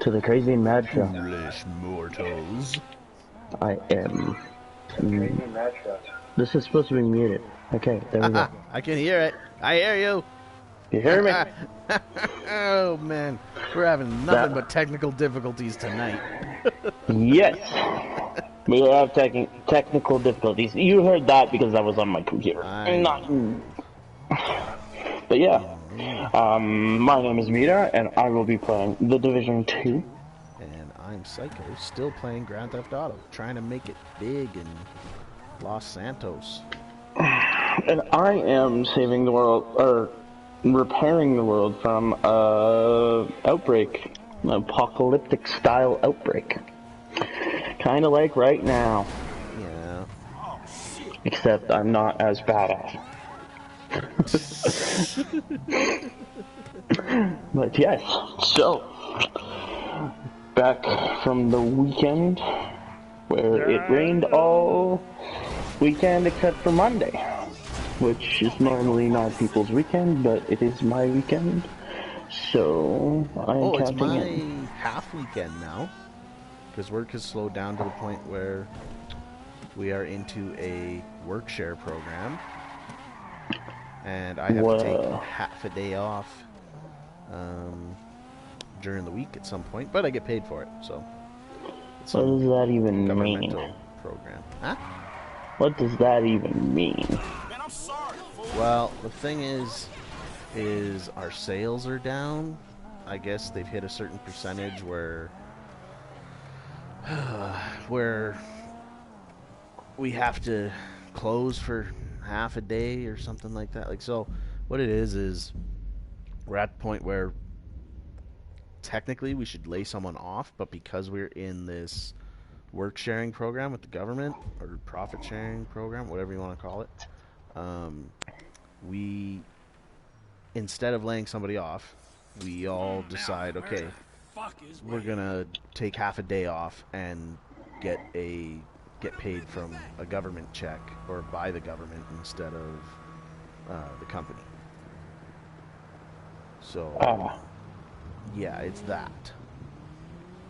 to the Crazy and Mad Show. Foolish mortals. I am. This is supposed to be muted. Okay, there we go. I can hear it. I hear you. You hear me? Oh man, we're having nothing but technical difficulties tonight. Yes. We have technical difficulties. You heard that because I was on my computer. But yeah. My name is Mita, and I will be playing The Division 2. And I'm Psycho, still playing Grand Theft Auto, trying to make it big in Los Santos. And I am saving the world, or repairing the world from outbreak, an apocalyptic style outbreak. Kind of like right now. Yeah. Except I'm not as badass. But yes, so back from the weekend where it rained all weekend except for Monday, which is normally not people's weekend, but it is my weekend, so I am counting in. It's my half weekend now, because work has slowed down to the point where we are into a work share program, and I have to take half a day off during the week at some point, but I get paid for it, so. What does that even mean? Governmental program. Huh? What does that even mean? Well, the thing is our sales are down. I guess they've hit a certain percentage where we have to close for half a day or something like that. Like, so what it is we're at the point where technically we should lay someone off, but because we're in this work sharing program with the government, or profit sharing program, whatever you want to call it, we, instead of laying somebody off, we all decide, okay, we're gonna take half a day off and get paid from a government check, or by the government instead of the company. So yeah, it's that.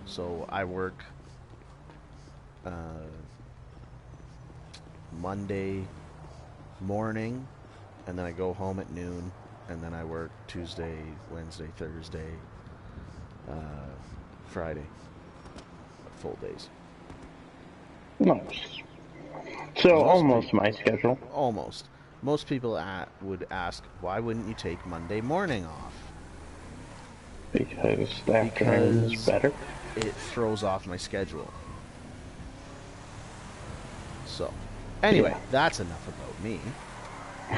So I work Monday morning, and then I go home at noon, and then I work Tuesday, Wednesday, Thursday, Friday, full days. Nice. So almost my schedule. Almost. Most people would ask, why wouldn't you take Monday morning off? Because the afternoon is better. It throws off my schedule. So, anyway, that's enough about me.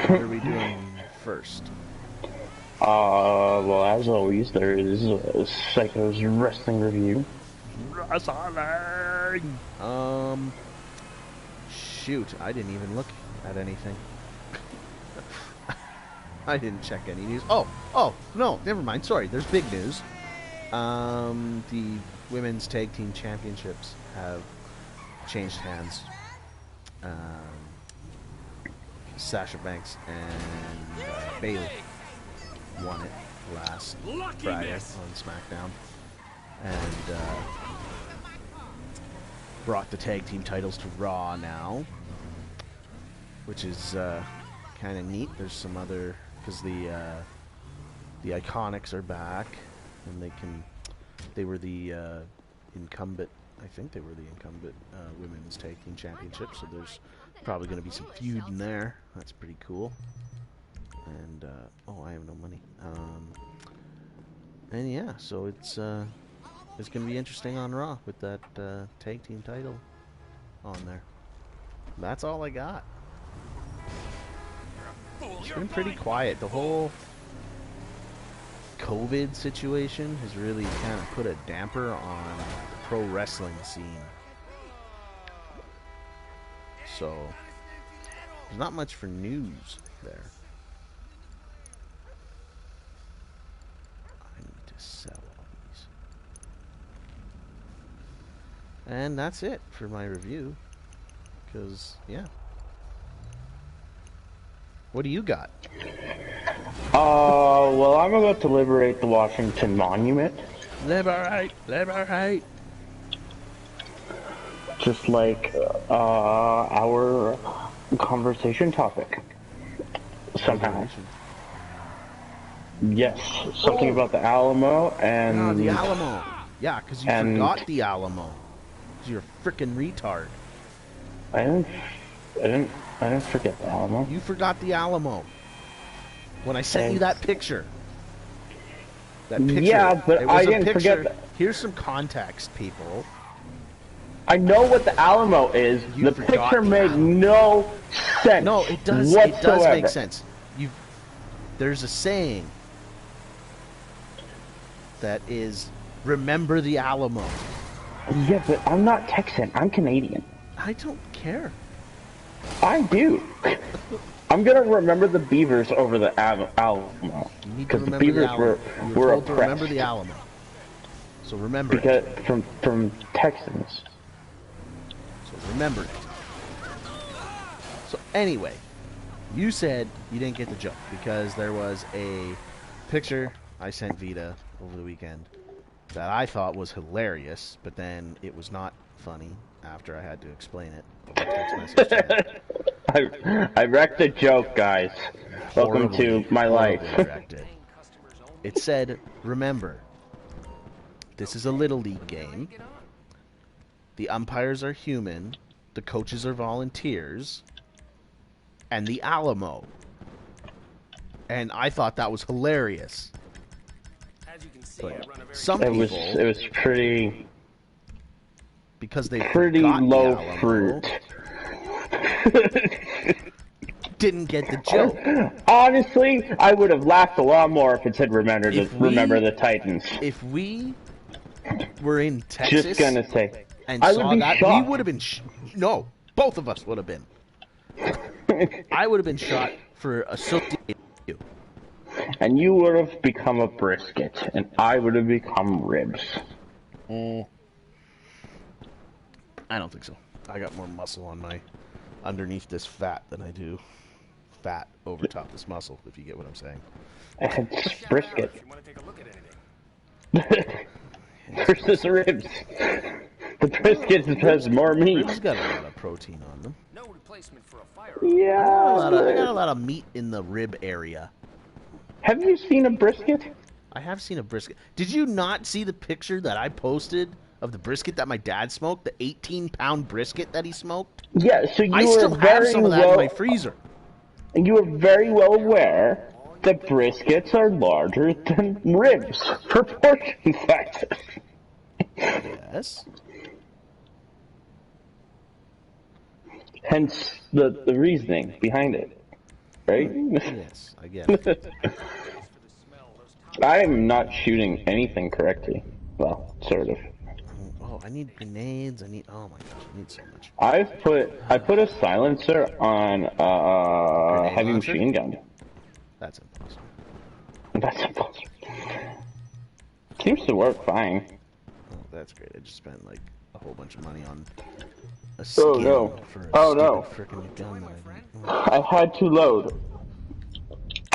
What are we doing first? Well, as always, there is Psycho's wrestling review. Wrestling! Shoot, I didn't even look at anything. I didn't check any news. Oh, no, never mind. Sorry, there's big news. The women's tag team championships have changed hands. Sasha Banks and Bayley won it last Friday on SmackDown, and brought the tag team titles to Raw now, which is kind of neat. There's some other, because the Iconics are back, and they were the incumbent. I think they were the incumbent women's tag team championship, so there's probably going to be some feud in there. That's pretty cool. And I have no money. And yeah, so it's going to be interesting on Raw with that tag team title on there. That's all I got. It's been pretty quiet. The whole COVID situation has really kind of put a damper on the pro wrestling scene. So there's not much for news there. I need to sell all these. And that's it for my review. Because, yeah. What do you got? Well, I'm about to liberate the Washington Monument. Liberate, liberate. Just like our conversation topic. Somehow. Liberation. Yes, something about the Alamo and... Oh, the Alamo. Yeah, because you forgot the Alamo. Because you're a freaking retard. I didn't forget the Alamo. You forgot the Alamo. When I sent you that picture. That picture. Yeah, but I didn't forget that. Here's some context, people. I know what the Alamo is. The picture made no sense. No, it does. Whatsoever. It does make sense. There's a saying that is, remember the Alamo. Yeah, but I'm not Texan. I'm Canadian. I don't care. I do. I'm gonna remember the beavers over the Alamo. Because the beavers were oppressed. To remember the Alamo. So remember because it. From Texans. So remember it. So anyway, you said you didn't get the joke because there was a picture I sent Vita over the weekend that I thought was hilarious, but then it was not funny after I had to explain it. Text message to I wrecked the joke, guys. Welcome to my life. It said, remember, this is a Little League game. The umpires are human. The coaches are volunteers. And the Alamo. And I thought that was hilarious. As you can see, But I run a very some people, It was pretty... because they pretty forgot low the Alamo, fruit. didn't get the joke. Honestly, I would have laughed a lot more if it said remember the Titans. If we were in Texas, Just gonna say, and I saw would be that, shocked. we would have been. No, both of us would have been. I would have been shot for associating you. And you would have become a brisket, and I would have become ribs. I don't think so. I got more muscle on my underneath this fat than I do fat over top this muscle, if you get what I'm saying. It's brisket. if you want to take a look at anything. Versus ribs. The brisket has more meat. Ribs got a lot of protein on them. No replacement for a fire. Yeah. I got a lot of meat in the rib area. Have you seen a brisket? I have seen a brisket. Did you not see the picture that I posted of the brisket that my dad smoked? The 18-pound brisket that he smoked? Yeah, so you I were still have very some of that in my freezer. And you are very well aware that briskets are larger than ribs for portion sizes. Yes. Hence the reasoning behind it, right? Yes, I get it. I am not shooting anything correctly. Well, sort of. Oh, I need grenades. Oh my gosh, I need so much. I put a silencer on heavy launcher? machine gun. That's impossible. That's impossible. Seems to work fine. Oh, that's great. I just spent like a whole bunch of money on a skin for a frickin' gun that I didn't. I had to load.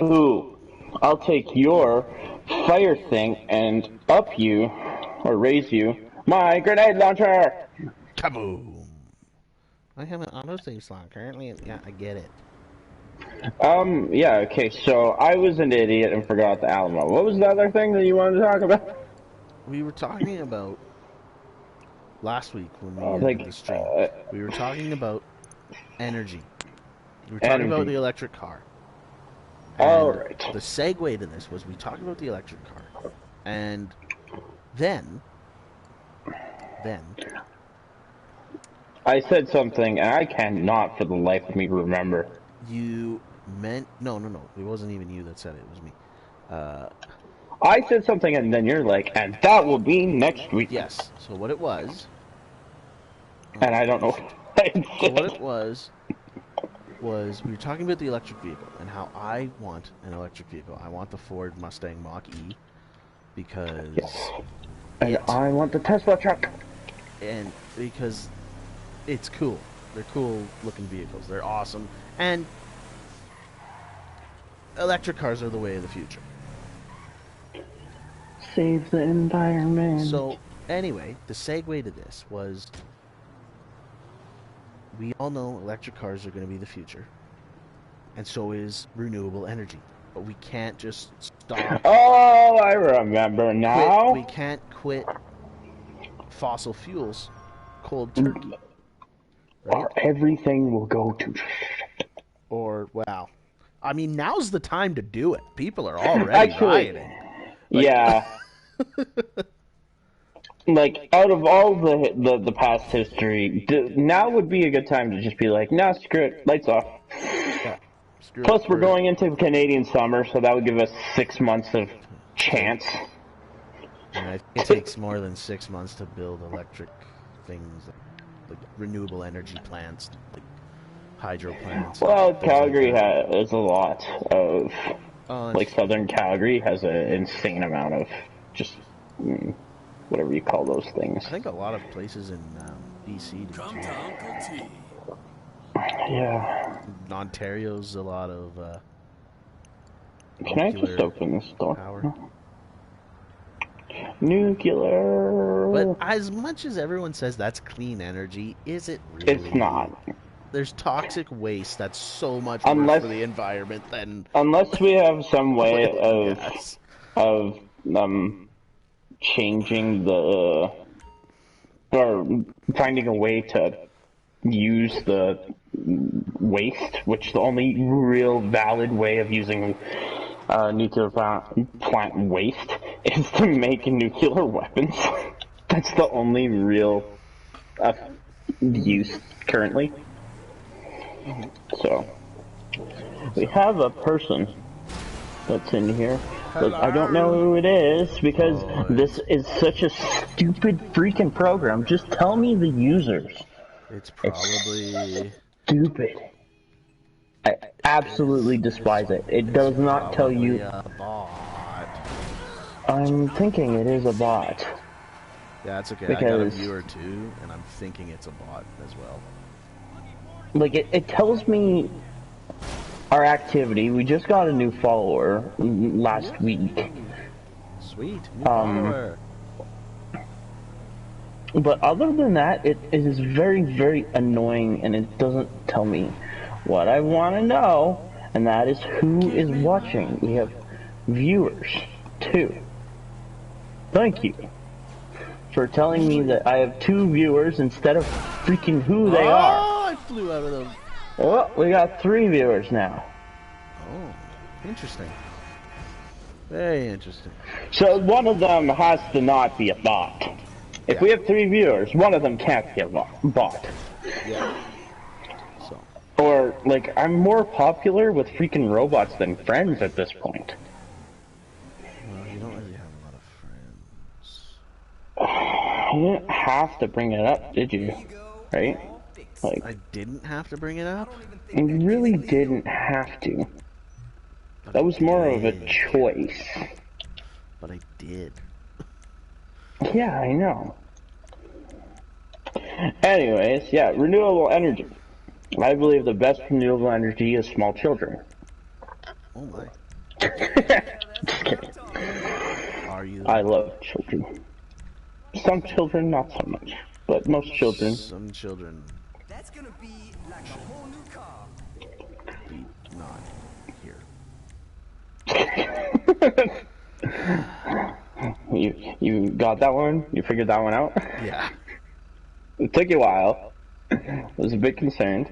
Ooh, I'll take your fire thing and up you, or raise you, my grenade launcher! Kaboom! I have an autosave slot currently. Yeah, I get it. Yeah, okay, so I was an idiot and forgot the Alamo. What was the other thing that you wanted to talk about? We were talking about last week when we did the stream. We were talking about energy. We were talking about the electric car. Alright. The segue to this was we talked about the electric car. And then I said something, and I cannot for the life of me remember. You meant... No. It wasn't even you that said it. It was me. I said something, and then you're like, and that will be next week. Yes. So what it was... And I don't know. So what it was we were talking about the electric vehicle and how I want an electric vehicle. I want the Ford Mustang Mach-E because... Yes. And I want the Tesla truck. And because it's cool. They're cool looking vehicles. They're awesome. And electric cars are the way of the future. Save the environment. So, anyway, the segue to this was, we all know electric cars are going to be the future, and so is renewable energy. But we can't just stop. Oh, I remember now. We can't quit fossil fuels cold turkey. Right? Or everything will go to shit. Or, wow. I mean, now's the time to do it. People are already rioting. Yeah. Like, out of all the past history, now would be a good time to just be like, nah, screw it, lights off. Yeah. Plus, we're going into Canadian summer, so that would give us 6 months of chance. And I think it takes more than 6 months to build electric things, like renewable energy plants, like hydro plants. Well, Calgary has a lot of, like, southern Calgary has an insane amount of just whatever you call those things. I think a lot of places in BC do Come too. to Uncle T. Yeah. Ontario's a lot of Can I just open this door? Power. Nuclear. But as much as everyone says that's clean energy, is it really? It's not. There's toxic waste that's so much worse for the environment than... Unless we have some way Yes. of changing the... or finding a way to use the waste, which the only real valid way of using nuclear plant waste is to make nuclear weapons. That's the only real use currently. So, we have a person that's in here, but I don't know who it is because this is such a stupid freaking program. Just tell me the users. It's probably... Stupid. I absolutely despise it. It does not tell you... a bot. I'm thinking it is a bot. Yeah, that's okay. Because... I got a viewer too, and I'm thinking it's a bot as well. Like, it tells me our activity. We just got a new follower last week. Sweet. New follower. But other than that, it is very, very annoying, and it doesn't tell me what I want to know, and that is who is watching. We have viewers, too. Thank you for telling me that I have 2 viewers instead of freaking who they are. Oh, I flew out of them. Well, we got 3 viewers now. Oh, interesting. Very interesting. So one of them has to not be a bot. If we have 3 viewers, one of them can't be a bot. Yeah. So. Or, like, I'm more popular with freaking robots than friends at this point. Well, you don't really have a lot of friends. You didn't have to bring it up, did you? Right? Like, I didn't have to bring it up? you really didn't have to. But That was more of a choice. But I did. Yeah, I know. Anyways, yeah, renewable energy. I believe the best renewable energy is small children. Oh my. Just kidding. Are you? I love children. Some children, not so much. But most children. Some children That's gonna be like a whole new car. be not here. You got that one? You figured that one out? Yeah. It took you a while. I was a bit concerned.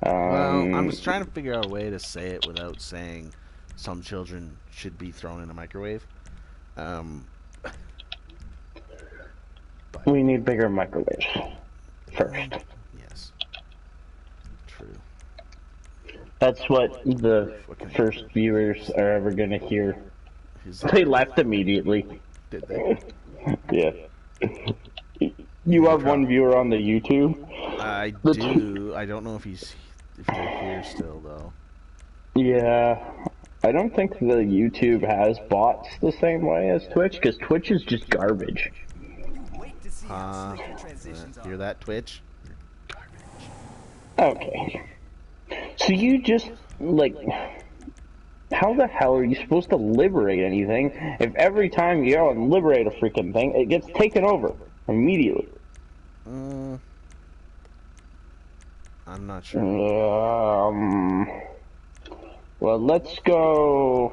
Well, I was trying to figure out a way to say it without saying some children should be thrown in a microwave. We need bigger microwaves first. Yes. True. That's what the first viewers are ever gonna hear. They left immediately. Did they? Yeah. You have one viewer on the YouTube? I do. I don't know if they're here still though. Yeah. I don't think the YouTube has bots the same way as Twitch, because Twitch is just garbage. Wait to see how slick the transitions Hear are. that, Twitch? Okay. So you just, like, How the hell are you supposed to liberate anything if every time you go and liberate a freaking thing, it gets taken over immediately? I'm not sure. Well, let's go.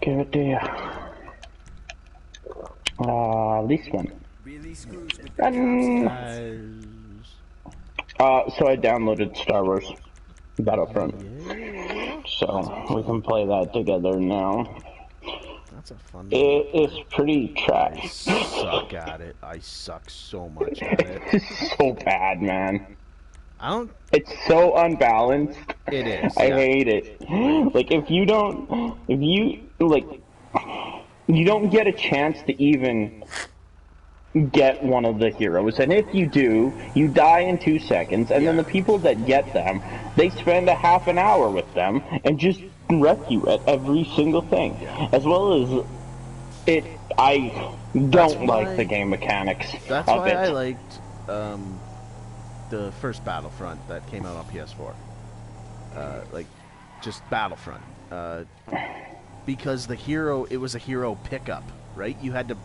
Give it to you. This one. Really screws with the cops. So I downloaded Star Wars Battlefront. Yeah. So we can play that together now. That's a fun one. It is pretty I trash. suck at it. I suck so much at it. It's so bad, man. I don't... It's so unbalanced. It is. I yeah. hate it. Like, if you don't get a chance to even get one of the heroes, and if you do, you die in 2 seconds, and then the people that get them, they spend a half an hour with them, and just wreck you at every single thing. As well as I don't like the game mechanics That's of why it. I liked the first Battlefront that came out on PS4. Like, just Battlefront. Because it was a hero pickup, right? You had to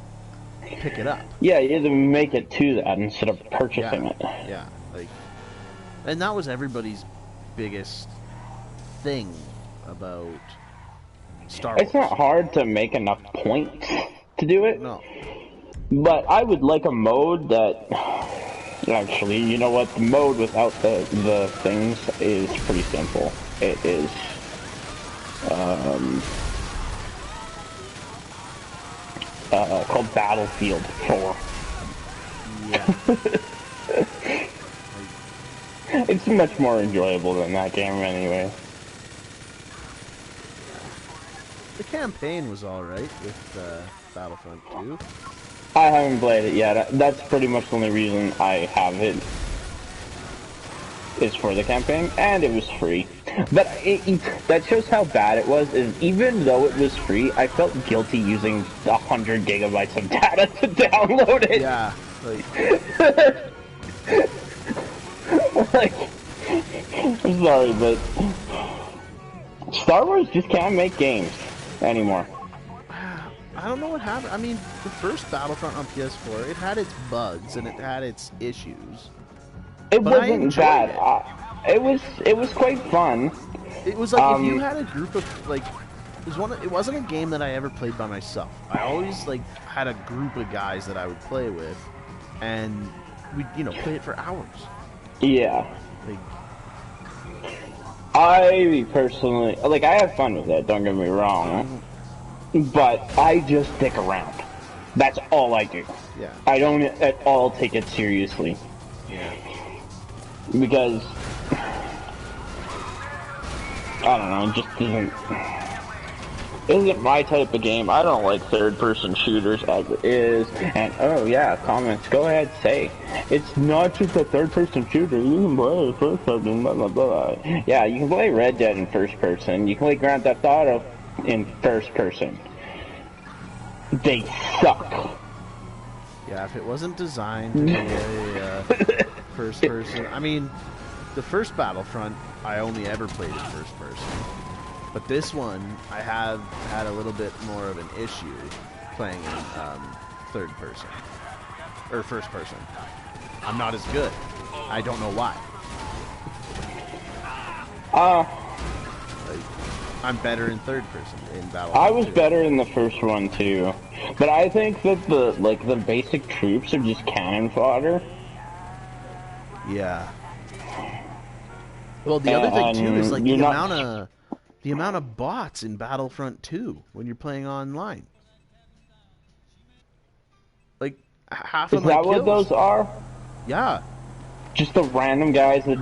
pick it up. Yeah, you had to make it to that instead of purchasing it. Yeah, like, and that was everybody's biggest thing about Star Wars. It's not hard to make enough points to do it. No. But I would like a mode that... Actually, you know what? The mode without the things is pretty simple. It is... called Battlefield 4. Yeah. It's much more enjoyable than that game anyway. The campaign was alright with Battlefront 2. I haven't played it yet. That's pretty much the only reason I have it. Is for the campaign, and it was free. But that shows how bad it was, is even though it was free, I felt guilty using 100 gigabytes of data to download it. Yeah, Like, I'm sorry, but Star Wars just can't make games anymore. I don't know what happened. I mean, the first Battlefront on PS4, it had its bugs and it had its issues. It But I wasn't enjoyed bad. It was quite fun. It was like if you had a group of like, it wasn't a game that I ever played by myself. I always like had a group of guys that I would play with, and we'd play it for hours. Yeah. Like, I personally I have fun with it. Don't get me wrong, but I just stick around. That's all I do. Yeah. I don't at all take it seriously. Yeah. Because I don't know, it just isn't my type of game. I don't like third-person shooters as it is. And oh yeah, comments. Go ahead, say it's not just a third-person shooter. You can play it first person. Blah blah blah. Yeah, you can play Red Dead in first person. You can play Grand Theft Auto in first person. They suck. Yeah, if it wasn't designed to be a first person, I mean, the first Battlefront I only ever played in first person. But this one, I have had a little bit more of an issue playing in third person. Or first person. I'm not as good. I don't know why. I'm better in third person in Battlefront. I was better in the first one too. But I think that the basic troops are just cannon fodder. Yeah. Well, the other thing too is like the amount of bots in Battlefront 2 when you're playing online. Like half of my kills. Is that what those are? Yeah. Just the random guys that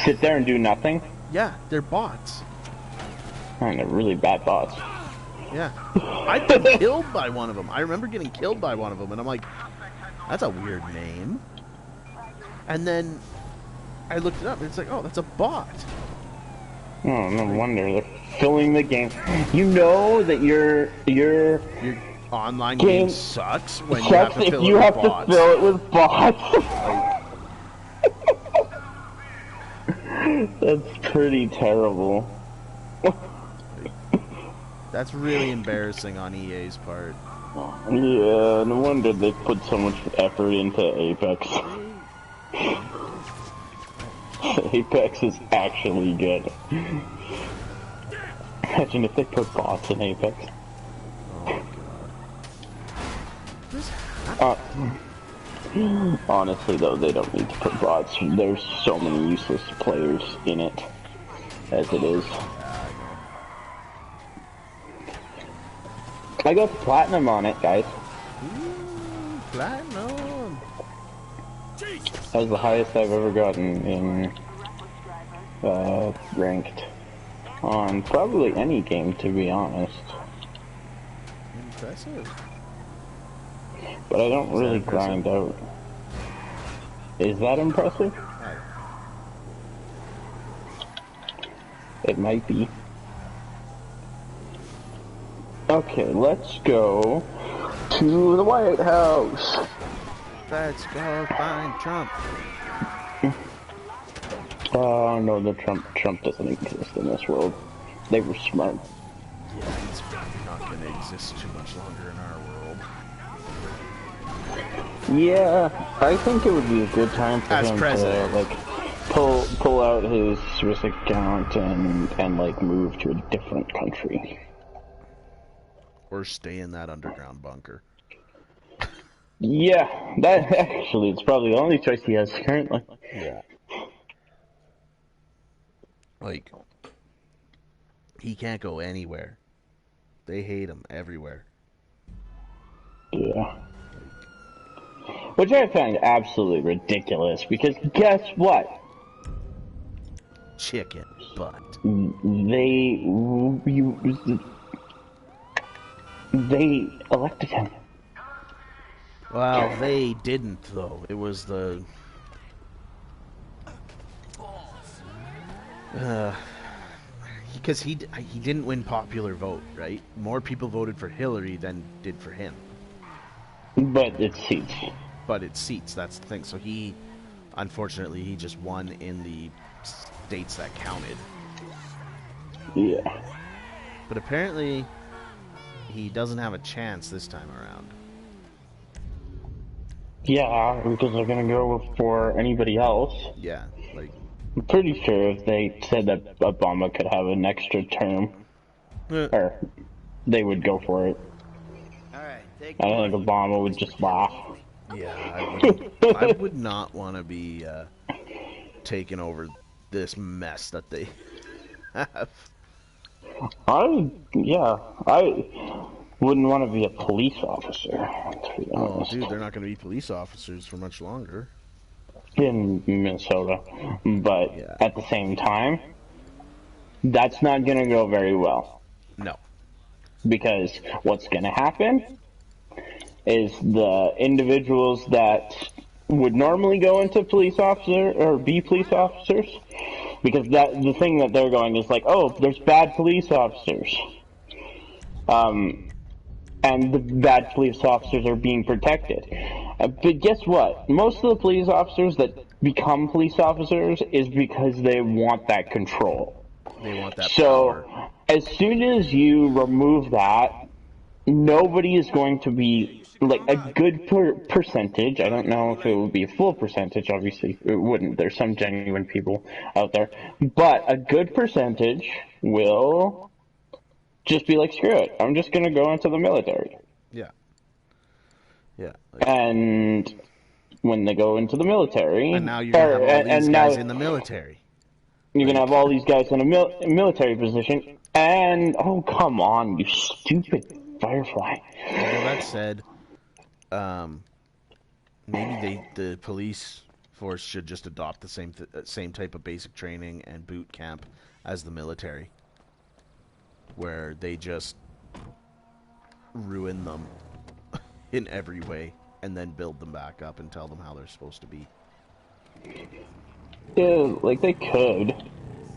sit there and do nothing? Yeah, they're bots. And they're really bad bots. Yeah. I've been killed by one of them. I remember getting killed by one of them, and I'm like, that's a weird name. And then I looked it up, and it's like, oh, that's a bot. Oh, no wonder. They're filling the game. You know that your online game sucks when you have sucks to if fill you it have with bots. to fill it with bots. That's pretty terrible. That's really embarrassing on EA's part. Yeah, no wonder they put so much effort into Apex. Apex is actually good. Imagine if they put bots in Apex. Oh god. Honestly, though, they don't need to put bots. There's so many useless players in it, as it is. I got platinum on it, guys. Ooh, platinum. That was the highest I've ever gotten in ranked on probably any game, to be honest. Impressive. But I don't really grind out. Is that impressive? It might be. Okay, let's go to the White House. Let's go find Trump. Oh no, Trump doesn't exist in this world. They were smart. Yeah, he's probably not going to exist too much longer in our world. Yeah, I think it would be a good time for him president. to like pull out his Swiss account and like move to a different country. Or stay in that underground bunker. Yeah, that actually it's probably the only choice he has currently. Yeah. Like, he can't go anywhere. They hate him everywhere. Yeah. Which I find absolutely ridiculous, because guess what? Chicken butt. They elected him. Well, they didn't, though. It was the... because he didn't win popular vote, right? More people voted for Hillary than did for him. But it's seats. But it's seats, that's the thing. So unfortunately, he just won in the states that counted. Yeah. But apparently, he doesn't have a chance this time around. Yeah, because they're gonna go for anybody else. Yeah, like... I'm pretty sure if they said that Obama could have an extra term, or they would go for it. Alright, I don't think Obama would just laugh. Yeah, I would not want to be taking over this mess that they have. I wouldn't want to be a police officer, to be honest. Oh, dude, they're not going to be police officers for much longer. In Minnesota. But Yeah. at the same time, that's not going to go very well. No. Because what's going to happen is the individuals that would normally go into police officer or be police officers, because the thing that they're going is like, oh, there's bad police officers. And the bad police officers are being protected. But guess what? Most of the police officers that become police officers is because they want that control. They want that power. So, as soon as you remove that, nobody is going to be, like, a good percentage. I don't know if it would be a full percentage, obviously it wouldn't. There's some genuine people out there. But a good percentage will just be like, screw it, I'm just going to go into the military. Yeah. Yeah. And when they go into the military... And now you're going to have all these guys in the military. You're going to have all these guys in a military position, and... Oh, come on, you stupid Firefly. Well, that said, maybe the police force should just adopt the same type of basic training and boot camp as the military, where they just ruin them in every way and then build them back up and tell them how they're supposed to be. Yeah, like they could.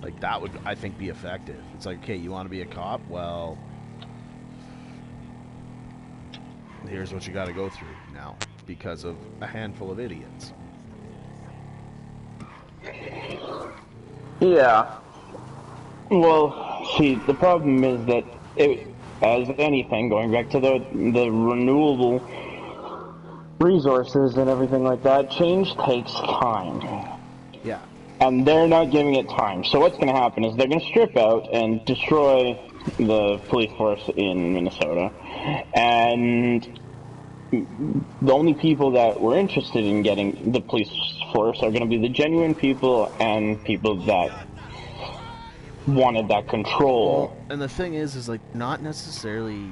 Like that would, I think, be effective. It's like, okay, you want to be a cop? Well, here's what you got to go through now because of a handful of idiots. Yeah. Well, see, the problem is that as anything, going back to the renewable resources and everything like that, change takes time. Yeah. And they're not giving it time. So what's going to happen is they're going to strip out and destroy the police force in Minnesota. And the only people that were interested in getting the police force are going to be the genuine people and people that wanted that control. Well, and the thing is like not necessarily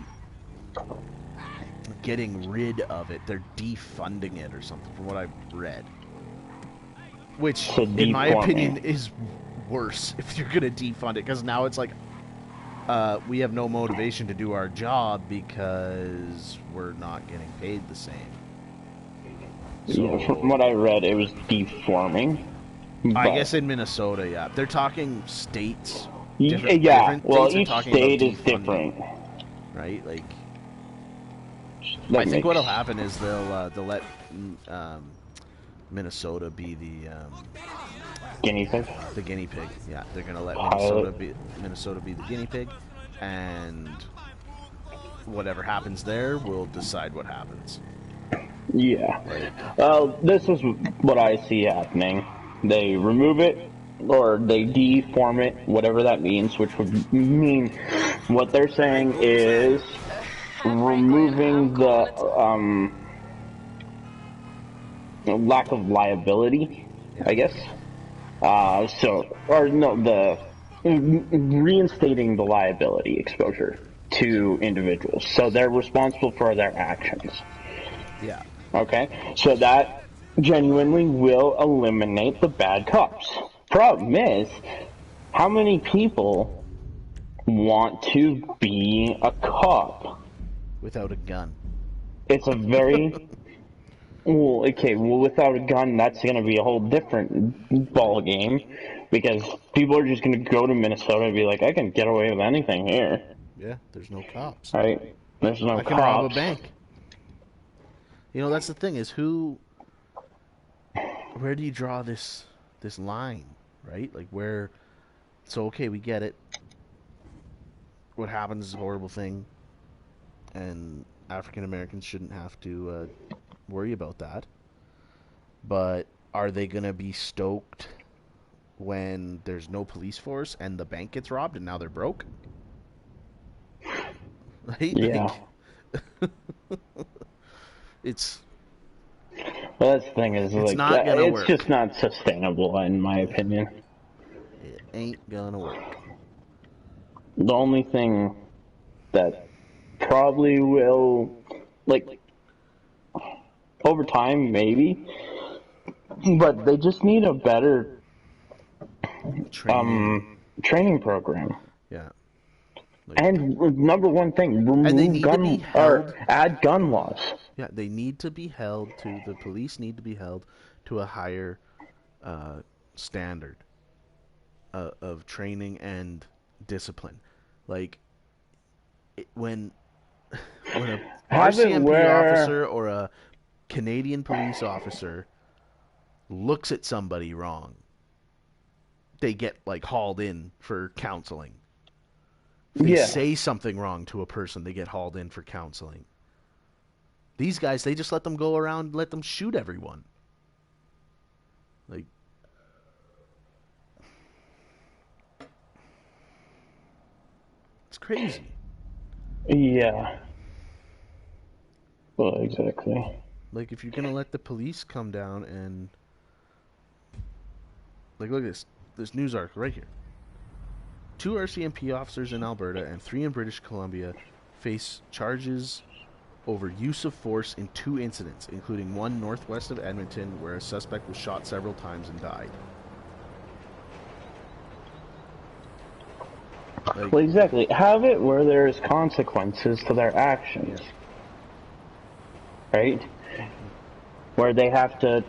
getting rid of it. They're defunding it or something, from what I've read. Which, So in my opinion, deforming. is worse if you're going to defund it. Because now it's like, we have no motivation to do our job because we're not getting paid the same. So, Yeah, from what I read, it was deforming. I guess in Minnesota, yeah. They're talking states. Yeah, different well, states are each talking state about is defunding, different. right? Like, That I think makes- what'll happen is they'll let Minnesota be the guinea pig. the guinea pig. Yeah, they're gonna let Pilot. Minnesota be the guinea pig, and whatever happens there, we'll decide what happens. Yeah. Well, this is what I see happening. They remove it, or they deform it, whatever that means, which would mean what they're saying is removing the lack of liability, I guess. Reinstating the liability exposure to individuals. So they're responsible for their actions. Yeah. Okay? So that genuinely will eliminate the bad cops. Problem is, how many people want to be a cop? Without a gun. It's a very... Well, okay, without a gun, that's going to be a whole different ball game, because people are just going to go to Minnesota and be like, I can get away with anything here. Yeah, there's no cops. Right? There's no I can cops. rob a bank. You know, that's the thing, is where do you draw this line, right? Like, where, so okay, we get it. What happens is a horrible thing, and African Americans shouldn't have to worry about that. But are they going to be stoked when there's no police force and the bank gets robbed and now they're broke? Right? Yeah. Like, it's... Well, that's the thing is, It's like, not gonna it's work. just not sustainable, in my opinion. It ain't gonna work. The only thing that probably will, like, over time, maybe, but they just need a better training program. Yeah. And number one thing, And they remove need to be gun held. or add gun laws. Yeah, they need to be held to, the police need to be held to a higher standard of training and discipline. Like, when a Have it RCMP where- officer or a Canadian police officer looks at somebody wrong, they get, like, hauled in for counseling. If they say something wrong to a person, they get hauled in for counseling. These guys, they just let them go around, let them shoot everyone. Like, it's crazy. Yeah. Well, exactly. Like, if you're gonna let the police come down and, like, look at this news article right here. 2 RCMP officers in Alberta and 3 in British Columbia face charges over use of force in 2 incidents, including one northwest of Edmonton where a suspect was shot several times and died. Like, Well, exactly. Have it where there's consequences to their actions. Right? Where they have to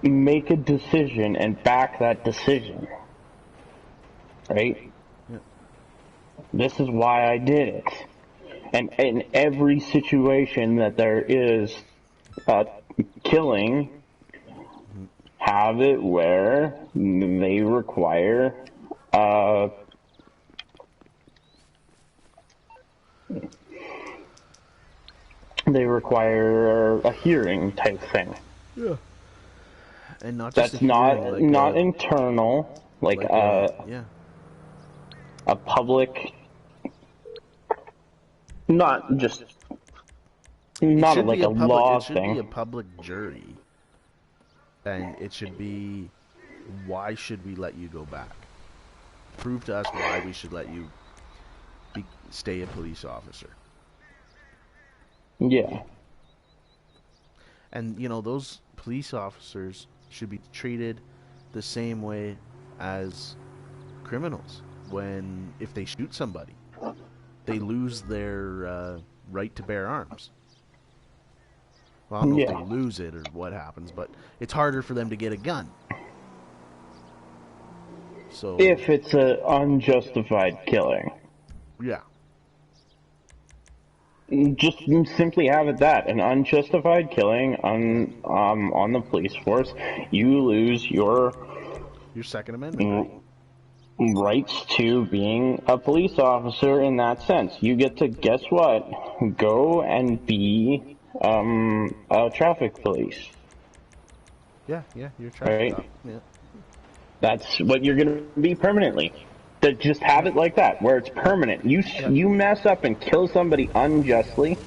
make a decision and back that decision. Right? Yeah. This is why I did it. And in every situation that there is killing, have it where they require They require a hearing type thing. Yeah. And not just That's a hearing, not like not internal, like yeah. a public, not just not like a law It should be a thing. public jury. And it should be, why should we let you go back? Prove to us why we should let you stay a police officer. Yeah. And, those police officers should be treated the same way as criminals. If they shoot somebody, they lose their right to bear arms. Well, I don't know if they lose it or what happens, but it's harder for them to get a gun. So if it's an unjustified killing. Yeah. Just simply have it that an unjustified killing on the police force, you lose your Second Amendment rights to being a police officer in that sense. You get to, guess what? Go and be a traffic police. Yeah, you're a traffic cop. Yeah. That's what you're going to be permanently. To just have it like that, where it's permanent. You mess up and kill somebody unjustly.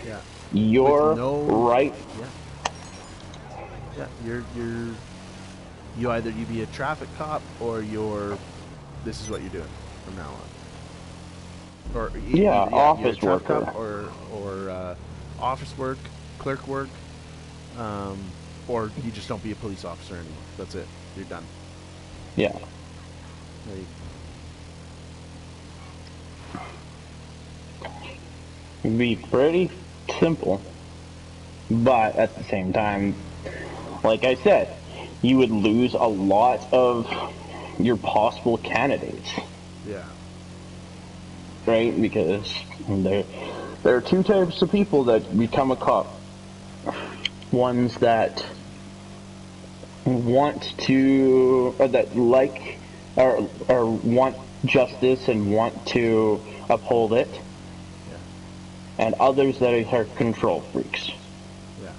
Yeah. You're right. Yeah. You either be a traffic cop or this is what you're doing from now on. Or office worker or office work, clerk work, or you just don't be a police officer anymore. That's it. You're done. Yeah. It'd be pretty simple, but at the same time, like I said, you would lose a lot of your possible candidates. Yeah. Right? Because there are two types of people that become a cop. Ones that want to, or that like, or want justice and want to uphold it. And others that are control freaks. Yeah.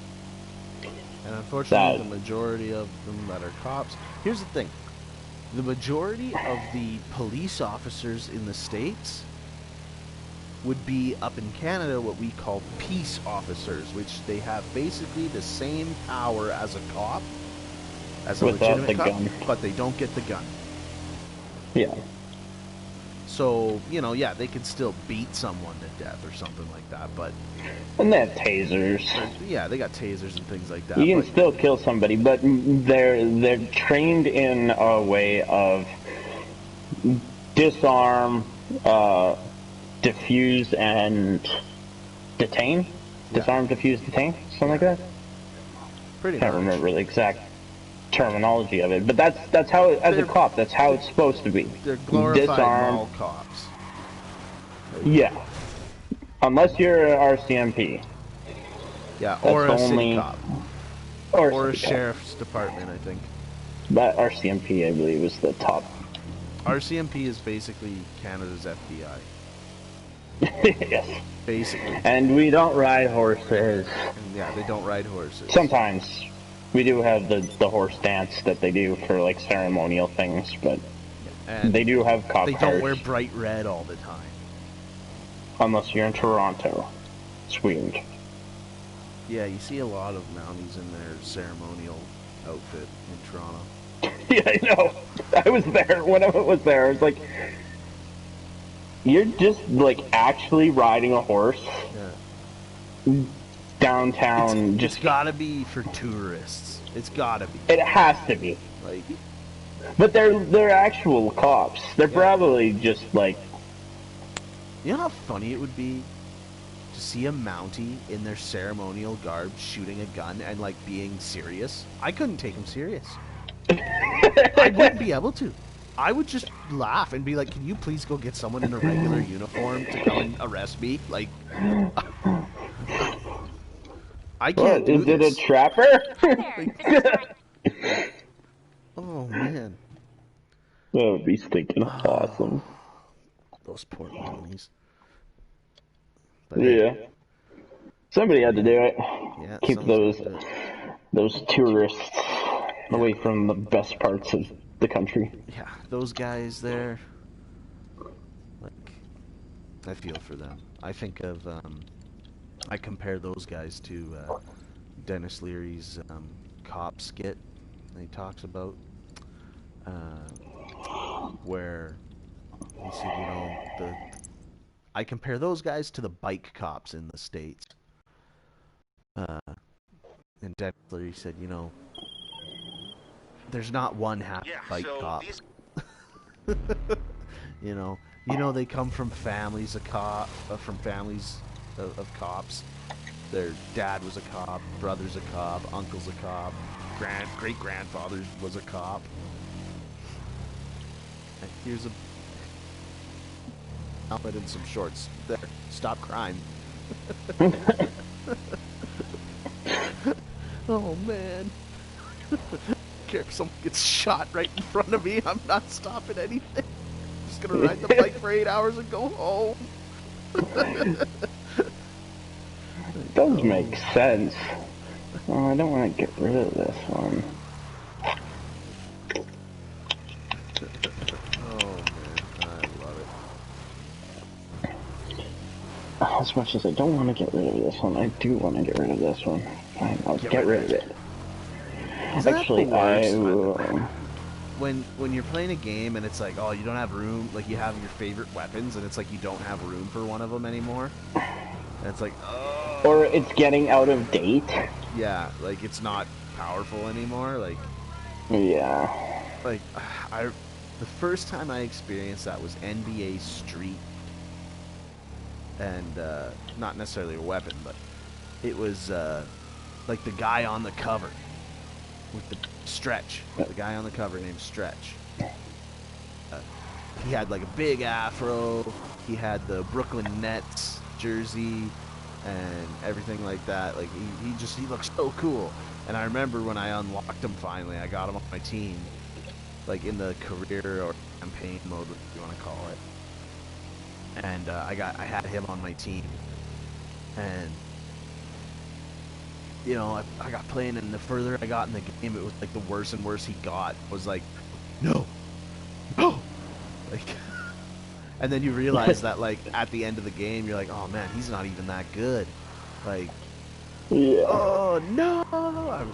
And unfortunately, the majority of them that are cops... Here's the thing. The majority of the police officers in the States would be, up in Canada, what we call peace officers, which they have basically the same power as a cop, as a legitimate cop, but they don't get the gun. Yeah. So, they can still beat someone to death or something like that, but... And they have tasers. Yeah, they got tasers and things like that. You can still kill somebody, but they're trained in a way of disarm, defuse, and detain? Yeah. Disarm, defuse, detain? Something like that? Pretty much. I can't remember the exact terminology of it, but that's how, as a cop, that's how it's supposed to be. They're glorified mall cops. Yeah. Unless you're an RCMP. Yeah, or a city cop. Or a sheriff's department, I think. But RCMP, I believe, is the top. RCMP is basically Canada's FBI. Yes. Basically. And we don't ride horses. Yeah, they don't ride horses. Sometimes. We do have the horse dance that they do for, like, ceremonial things, but they do have cop cars. They don't wear bright red all the time. Unless you're in Toronto. It's weird. Yeah, you see a lot of Mounties in their ceremonial outfit in Toronto. Yeah, I know. I was there. When I was there, I was like, you're just, like, actually riding a horse? Yeah. Downtown. It's gotta be for tourists. It's gotta be. It has to be. Like, but they're actual cops. They're probably just like. You know how funny it would be to see a Mountie in their ceremonial garb shooting a gun and like being serious? I couldn't take him serious. I wouldn't be able to. I would just laugh and be like, "Can you please go get someone in a regular uniform to come and arrest me?" Like. I can't do this. Is it a trapper? Oh, man. That would be stinking awesome. Those poor Mounties. But hey, Yeah. Somebody had to do it. yeah, Keep those tourists away from the best parts of the country. Yeah, those guys there, like, I feel for them. I think of, I compare those guys to Dennis Leary's cop skit that he talks about, where he said, you know, I compare those guys to the bike cops in the States. And Dennis Leary said, you know, there's not one happy bike cop. You know, they come from families of of cops. Their dad was a cop, brother's a cop, uncle's a cop, great grandfather was a cop. And here's a outfit and some shorts. There, stop crime. Oh man. Care if someone gets shot right in front of me, I'm not stopping anything. I'm just gonna ride the bike for 8 hours and go home. It does make sense. Oh, I don't want to get rid of this one. Oh man, I love it. As much as I don't want to get rid of this one, I do want to get rid of this one. Fine, I'll get rid of it. Actually, I will. When you're playing a game and it's like, oh, you don't have room, like you have your favorite weapons and it's like you don't have room for one of them anymore. And it's like, oh. Or it's getting out of date. Yeah, like it's not powerful anymore. Like, yeah. Like, the first time I experienced that was NBA Street. And, not necessarily a weapon, but it was, like the guy on the cover with the Stretch. The guy on the cover named Stretch. He had like a big afro. He had the Brooklyn Nets jersey and everything like that. Like he looked so cool. And I remember when I unlocked him finally, I got him on my team, like in the career or campaign mode, what you want to call it. And I had him on my team, and you know, I got playing, and the further I got in the game, it was like the worse and worse he got. It was like, no, like, and then you realize that like at the end of the game, you're like, oh man, he's not even that good. Like, yeah. Oh no!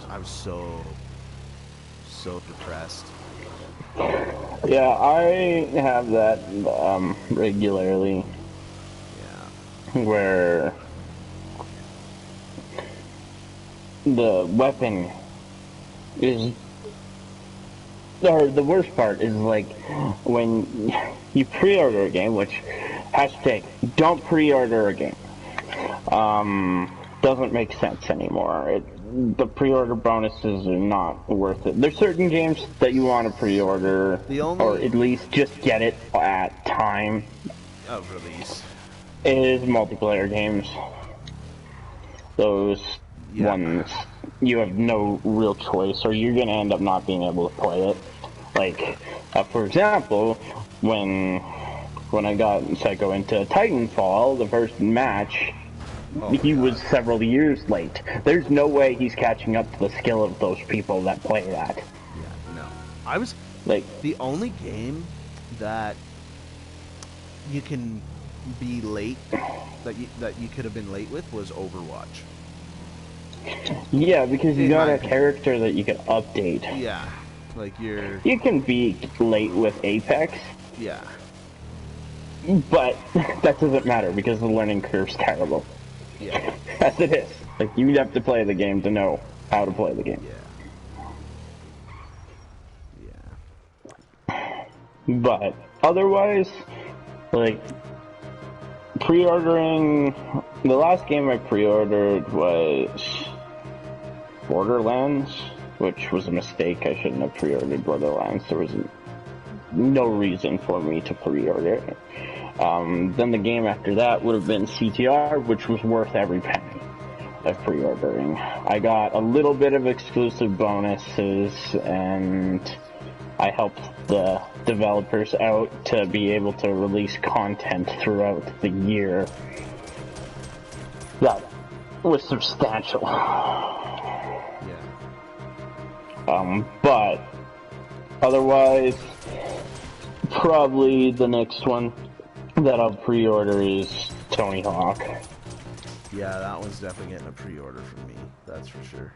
I was so depressed. Yeah, I have that regularly. Yeah. Where the weapon is, or the worst part is like when you pre-order a game, which hashtag don't pre-order a game. Doesn't make sense anymore. The pre-order bonuses are not worth it. There's certain games that you want to pre-order, or at least just get it at time of release. Is multiplayer games. Those ones, you have no real choice, or you're gonna end up not being able to play it. Like, for example, when I got Psycho into Titanfall, the first match, he was several years late. There's no way he's catching up to the skill of those people that play that. Yeah, no. I was like, the only game that you can be late, that you could have been late with, was Overwatch. Yeah, because you got a character that you can update. Yeah, like you can be late with Apex. Yeah. But that doesn't matter because the learning curve's terrible. Yeah. As it is. Like, you have to play the game to know how to play the game. Yeah. But otherwise, like, pre-ordering, the last game I pre-ordered was Borderlands, which was a mistake. I shouldn't have pre-ordered Borderlands. There was no reason for me to pre-order it. Then the game after that would have been CTR, which was worth every penny of pre-ordering. I got a little bit of exclusive bonuses, and I helped the developers out to be able to release content throughout the year. that was substantial. Yeah. But otherwise, probably the next one that I'll pre-order is Tony Hawk. Yeah, that one's definitely getting a pre-order from me. That's for sure.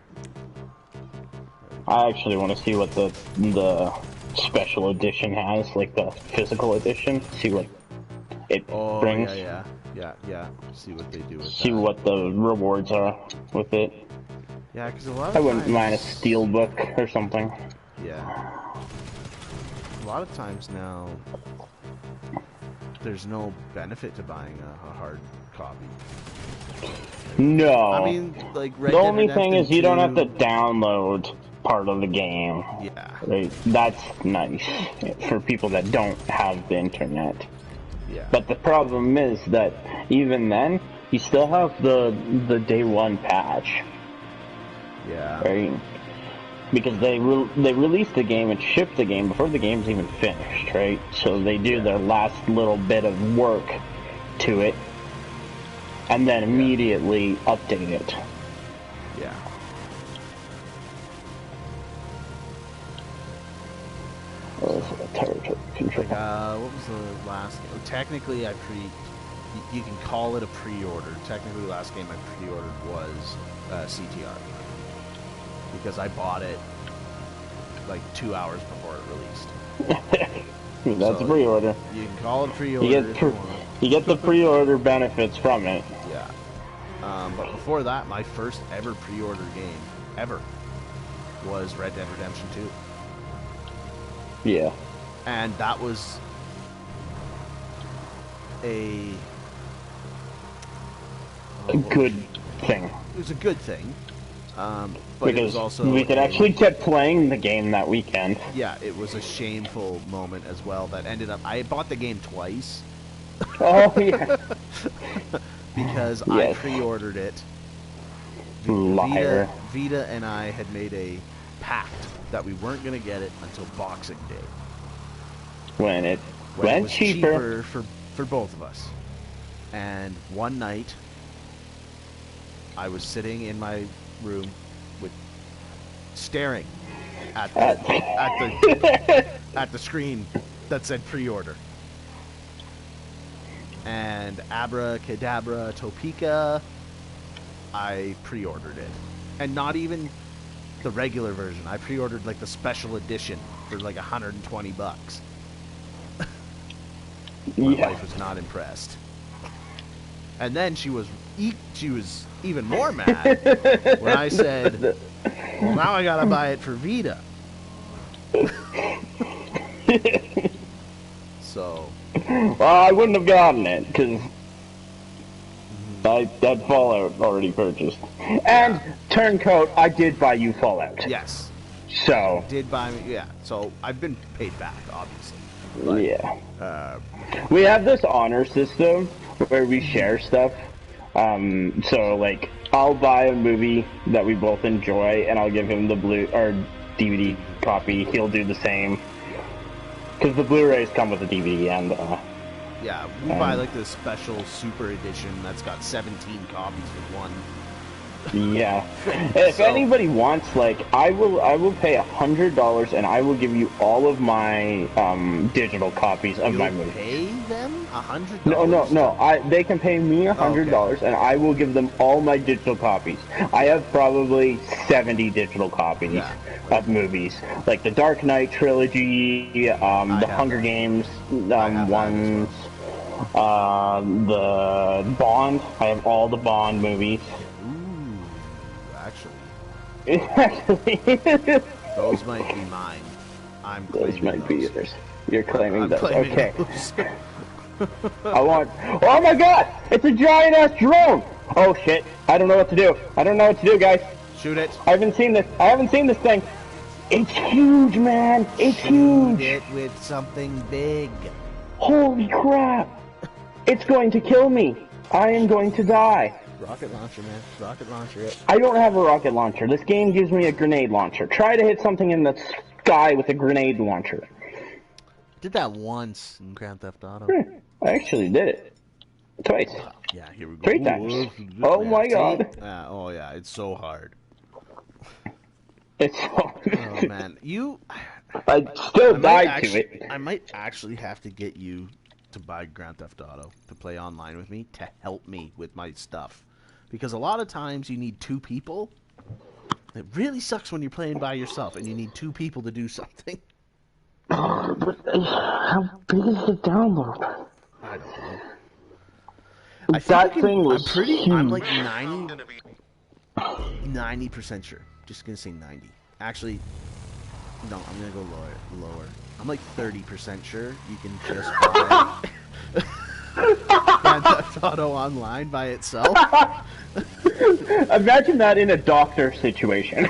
I actually want to see what the special edition has, like the physical edition. See what it brings. Yeah. See what they do with See that. what the rewards are with it. Yeah, because a lot of I wouldn't times... mind a steel book or something. Yeah. A lot of times now, there's no benefit to buying a hard copy. No. I mean, like, the only thing is you don't have to download part of the game. Yeah. Right? That's nice for people that don't have the internet. Yeah. But the problem is that even then, you still have the day one patch. Yeah. Right? Because they released the game and shipped the game before the game's even finished, right? So they do their last little bit of work to it, and then immediately update it. Yeah. Territory control. What was the last game? Technically, you can call it a pre-order. Technically, the last game I pre-ordered was CTR. Because I bought it like 2 hours before it released. That's a pre-order. You can call it pre-order you get the pre-order benefits from it. Yeah. But before that, my first ever pre-order game, ever, was Red Dead Redemption 2. Yeah. And that was a good thing. It was a good thing. But because it was also we could actually get playing the game that weekend. Yeah, it was a shameful moment as well that ended up... I bought the game twice. Oh, yeah. Because yes. I pre-ordered it. Liar. Vita and I had made a pact that we weren't going to get it until Boxing Day. When it was cheaper for both of us. And one night, I was sitting in my room staring at the screen that said pre-order. And Abracadabra Topeka, I pre-ordered it. And not even the regular version. I pre-ordered like the special edition for like $120. My wife was not impressed. And then she was even more mad when I said, well, now I gotta buy it for Vita. So. Well, I wouldn't have gotten it, because I had Fallout already purchased. And, turncoat, I did buy you Fallout. Yes. So. Did buy me, yeah. So, I've been paid back, obviously. But, yeah. We have this honor system where we share stuff. So, like, I'll buy a movie that we both enjoy, and I'll give him the DVD copy. He'll do the same. Because the Blu-rays come with a DVD and... yeah, we buy, like, the special super edition that's got 17 copies for one. Yeah. If anybody wants, like, I will pay $100 and I will give you all of my digital copies of my movie. Pay them $100? No. They can pay me $100 and I will give them all my digital copies. I have probably 70 digital copies of movies, like the Dark Knight trilogy, the Hunger Games ones, the Bond. I have all the Bond movies. Those might be mine. I'm claiming those might be yours. You're claiming those. Claiming okay. Those. I want... Oh my god! It's a giant-ass drone! Oh shit. I don't know what to do. I don't know what to do, guys. Shoot it. I haven't seen this thing. It's huge, man. It's huge. Shoot it with something big. Holy crap. It's going to kill me. I am going to die. Rocket launcher, man. Rocket launcher it. I don't have a rocket launcher. This game gives me a grenade launcher. Try to hit something in the sky with a grenade launcher. Did that once in Grand Theft Auto. I actually did it. Twice. Yeah, here we go. 3 times. Ooh, Oh yeah, my see? god. Oh yeah, it's so hard. It's so... Oh man, I still died to it. I might actually have to get you to buy Grand Theft Auto to play online with me to help me with my stuff, because a lot of times you need 2 people. It really sucks when you're playing by yourself and you need 2 people to do something. But how big is the download? I don't know. I'm like 90% sure. Just gonna say 90. Actually, no, I'm gonna go lower. I'm like 30% sure you can just buy Grand Theft Auto online by itself. Imagine that in a doctor situation.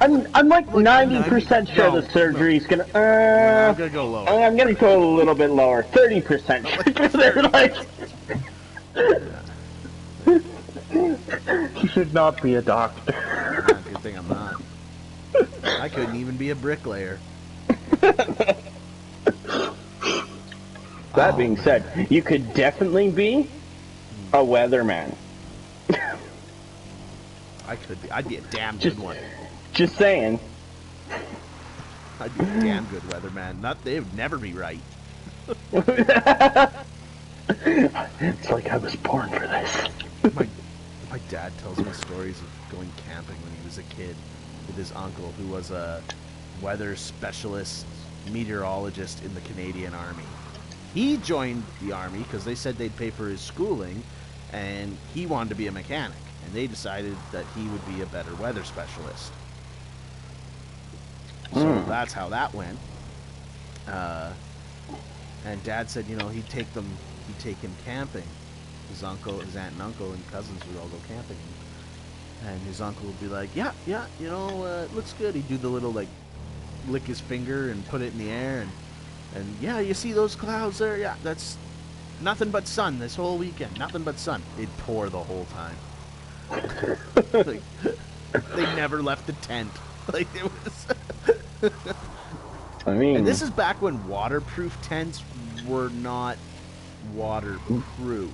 I'm like 90% sure the surgery's gonna. I'm gonna go lower. I'm gonna go a little bit lower. 30% sure. They're like. You should not be a doctor. Good thing I'm not. I couldn't even be a bricklayer. That being said, you could definitely be a weatherman. I could be. I'd be a damn good one. Just saying. I'd be a damn good weatherman. They would never be right. It's like I was born for this. My dad tells me stories of going camping when he was a kid with his uncle, who was a weather specialist meteorologist in the Canadian Army. He joined the Army because they said they'd pay for his schooling, and he wanted to be a mechanic, and they decided that he would be a better weather specialist. So that's how that went. And Dad said, he'd take him camping. His aunt and uncle and cousins would all go camping, and his uncle would be like, yeah, it looks good. He'd do the little lick his finger and put it in the air, and yeah, you see those clouds there? Yeah, that's nothing but sun this whole weekend. Nothing but sun. It'd pour the whole time. They never left the tent. It was. I mean, and this is back when waterproof tents were not waterproof.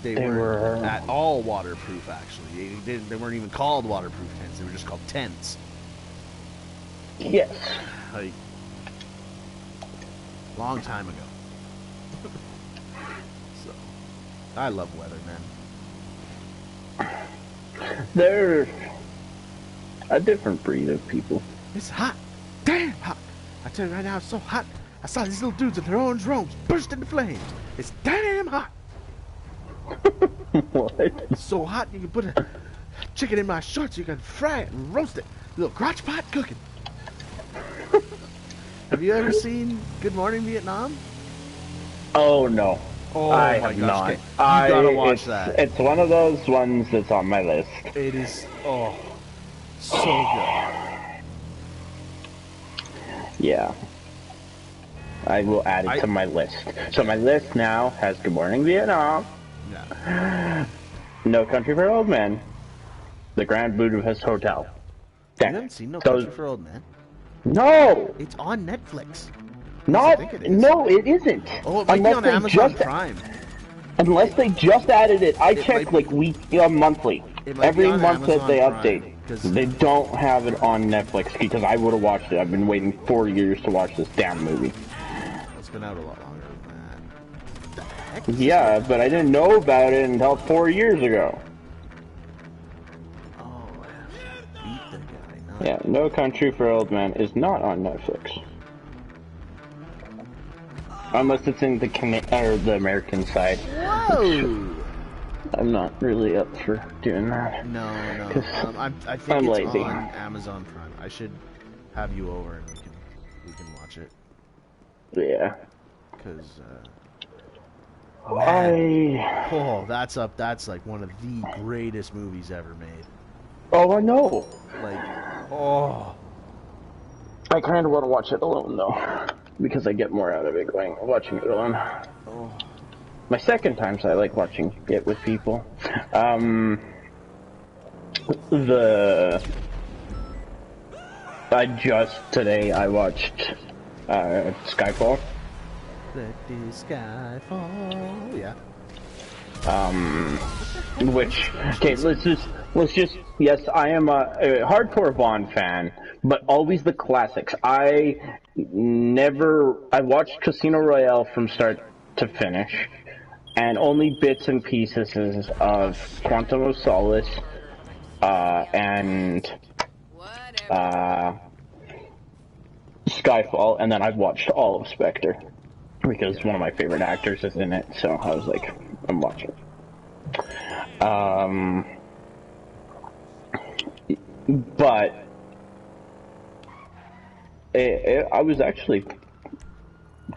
They weren't at all waterproof, actually. They weren't even called waterproof tents. They were just called tents. Yes. Long time ago. So, I love weathermen. They're a different breed of people. It's hot. Damn hot. I tell you right now, it's so hot. I saw these little dudes in their orange robes burst into flames. It's damn hot. What? It's so hot you can put a chicken in my shorts. You can fry it and roast it. A little crotch pot cooking. Have you ever seen Good Morning Vietnam? Oh no. Oh, I have not. You gotta watch that. It's one of those ones that's on my list. It is so good. Yeah. I will add it to my list. So my list now has Good Morning Vietnam. Yeah. No Country for Old Men. The Grand Budapest Hotel. You haven't seen No Country for Old Men? No! It's on Netflix. No, it isn't. Oh, it might be on Amazon Prime. Unless they just added it. I check monthly. Every month that they update. They don't have it on Netflix because I would have watched it. I've been waiting 4 years to watch this damn movie. It's been out a lot longer than that. What the heck? Yeah, but I didn't know about it until 4 years ago. Oh, beat the guy. No. Yeah, No Country for Old Men is not on Netflix. Unless it's in the American side. Whoa! I'm not really up for doing that. No. I think I'm it's lazy. on Amazon Prime. I should have you over and we can watch it. Yeah. Because that's like one of the greatest movies ever made. Oh, I know. I kind of want to watch it alone though, because I get more out of it watching it alone. Oh. My second time, so I like watching it with people. Mm-hmm. Today I watched Skyfall. Let the sky fall. Yeah. Which, okay, let's just, yes, I am a hardcore Bond fan, but always the classics. I watched Casino Royale from start to finish, and only bits and pieces of Quantum of Solace, and, Skyfall, and then I've watched all of Spectre, because one of my favorite actors is in it, so I was like, I'm watching. But I was actually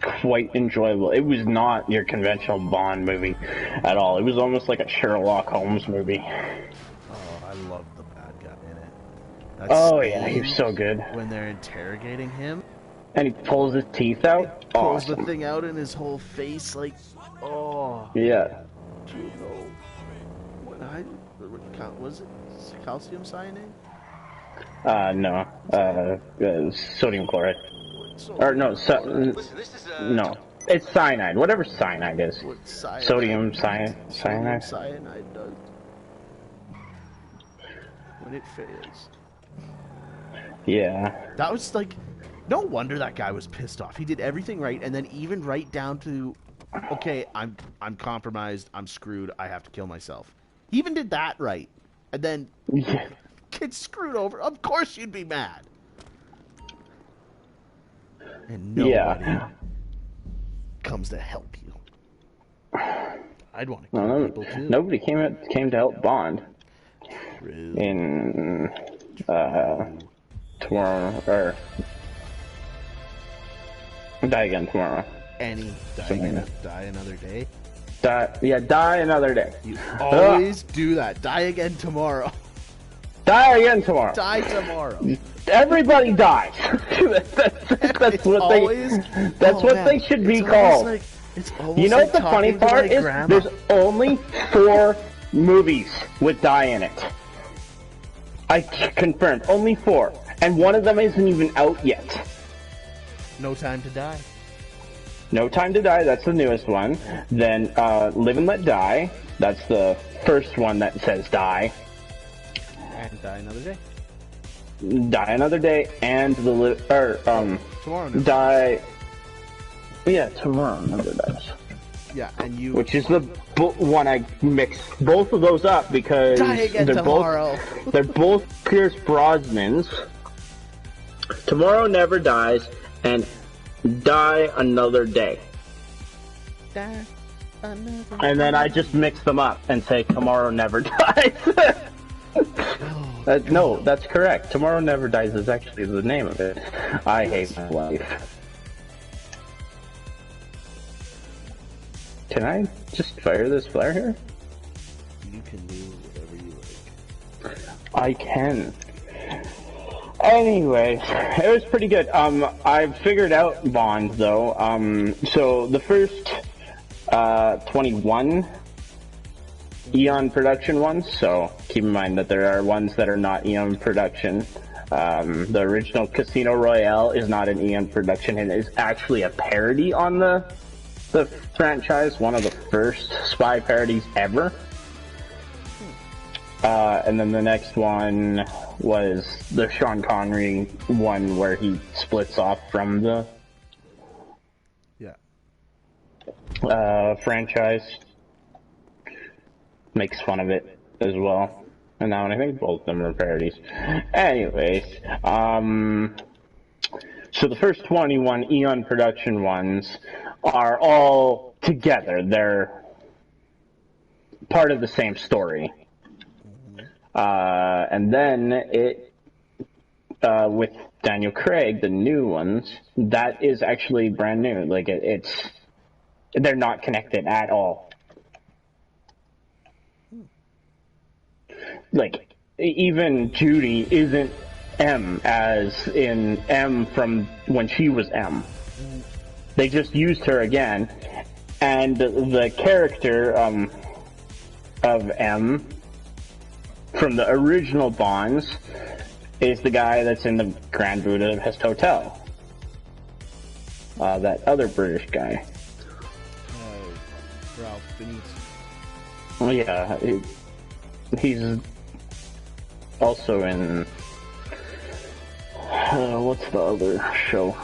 quite enjoyable. It was not your conventional Bond movie at all. It was almost like a Sherlock Holmes movie. Oh, I love the bad guy in it. That Yeah, he was so good. When they're interrogating him, and he pulls his teeth out. pulls Awesome. the thing out in his whole face, like, oh. Yeah. Do you know what was it? Calcium cyanide? No. Sodium chloride. Or no, no. It's cyanide. Whatever cyanide is. What cyanide? Sodium cyanide. Cyanide does. When it fails. Yeah. That was like, no wonder that guy was pissed off. He did everything right, and then even right down to, okay, I'm compromised, I'm screwed, I have to kill myself. He even did that right, and then gets screwed over. Of course you'd be mad. And nobody comes to help you. I'd want to kill people too. Nobody came to help Bond. True. In tomorrow, or Die Again Tomorrow. Die another day. Die another day. You always do that. Die again tomorrow. Die again tomorrow. Die tomorrow. Everybody dies. that's what they should be called. You know what the funny part is? There's only 4 movies with die in it. I confirmed. Only 4. And one of them isn't even out yet. No Time to Die. No Time to Die, that's the newest one. Then Live and Let Die, that's the first one that says die. And Die Another Day. Die Another Day, and Tomorrow Never Die. Yeah, Tomorrow Never Dies. Yeah, and you. Which is the one I mixed both of those up because Die Again Tomorrow. They're both Pierce Brosnan's. Tomorrow Never Dies and Die Another Day. Die another And then I just mix them up and say Tomorrow Never Dies. No, that's correct. Tomorrow Never Dies is actually the name of it. I hate my life. Can I just fire this flare here? You can do whatever you like. I can. Anyways, it was pretty good. I figured out Bond though. So the first 21 Eon production ones. So keep in mind that there are ones that are not Eon production. The original Casino Royale is not an Eon production, and is actually a parody on the franchise. One of the first spy parodies ever. And then the next one was the Sean Connery one where he splits off from the franchise. Makes fun of it as well. And that one, I think both of them are parodies. Anyways, so the first 21 Eon production ones are all together. They're part of the same story. And then with Daniel Craig, the new ones, that is actually brand new. Like they're not connected at all. Like even Judy isn't M as in M from when she was M. They just used her again, and the character of M from the original Bonds is the guy that's in the Grand Budapest Hotel. That other British guy. Fiennes. Well, yeah, he's also in, what's the other show?